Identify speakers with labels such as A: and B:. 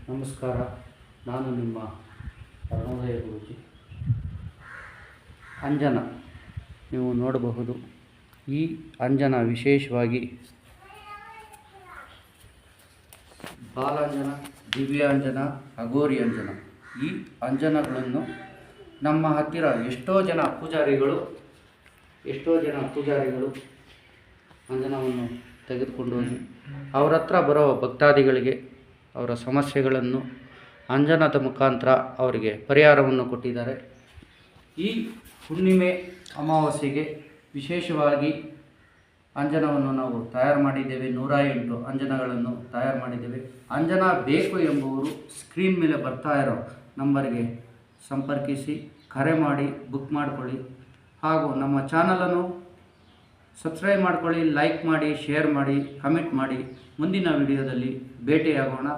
A: ನಮಸ್ಕಾರ. ನಾನು ನಿಮ್ಮ ಅರುಣೋದಯ ಗುರೂಜಿ. ಅಂಜನ ನೀವು ನೋಡಬಹುದು. ಈ ಅಂಜನ ವಿಶೇಷವಾಗಿ ಬಾಲಾಂಜನ, ದಿವ್ಯಾಂಜನ, ಅಘೋರಿ ಅಂಜನ, ಈ ಅಂಜನಗಳನ್ನು ನಮ್ಮ ಹತ್ತಿರ ಎಷ್ಟೋ ಜನ ಪೂಜಾರಿಗಳು ಅಂಜನವನ್ನು ತೆಗೆದುಕೊಂಡು ಹೋಗಿ ಅವರ ಹತ್ರ ಬರೋ ಭಕ್ತಾದಿಗಳಿಗೆ ಅವರ ಸಮಸ್ಯೆಗಳನ್ನು ಅಂಜನದ ಮುಖಾಂತರ ಅವರಿಗೆ ಪರಿಹಾರವನ್ನು ಕೊಟ್ಟಿದ್ದಾರೆ. ಈ ಹುಣ್ಣಿಮೆ ಅಮಾವಾಸ್ಯೆಗೆ ವಿಶೇಷವಾಗಿ ಅಂಜನವನ್ನು ನಾವು ತಯಾರು ಮಾಡಿದ್ದೇವೆ. 108 ಅಂಜನಗಳನ್ನು ತಯಾರು ಮಾಡಿದ್ದೇವೆ. ಅಂಜನ ಬೇಕು ಎಂಬುವರು ಸ್ಕ್ರೀನ್ ಮೇಲೆ ಬರ್ತಾ ಇರೋ ನಂಬರ್ಗೆ ಸಂಪರ್ಕಿಸಿ, ಕರೆ ಮಾಡಿ ಬುಕ್ ಮಾಡಿಕೊಳ್ಳಿ. ಹಾಗೂ ನಮ್ಮ ಚಾನಲನ್ನು ಸಬ್ಸ್ಕ್ರೈಬ್ ಮಾಡ್ಕೊಳ್ಳಿ, ಲೈಕ್ ಮಾಡಿ, ಶೇರ್ ಮಾಡಿ, ಕಮೆಂಟ್ ಮಾಡಿ. ಮುಂದಿನ ವಿಡಿಯೋದಲ್ಲಿ ಭೇಟಿಯಾಗೋಣ.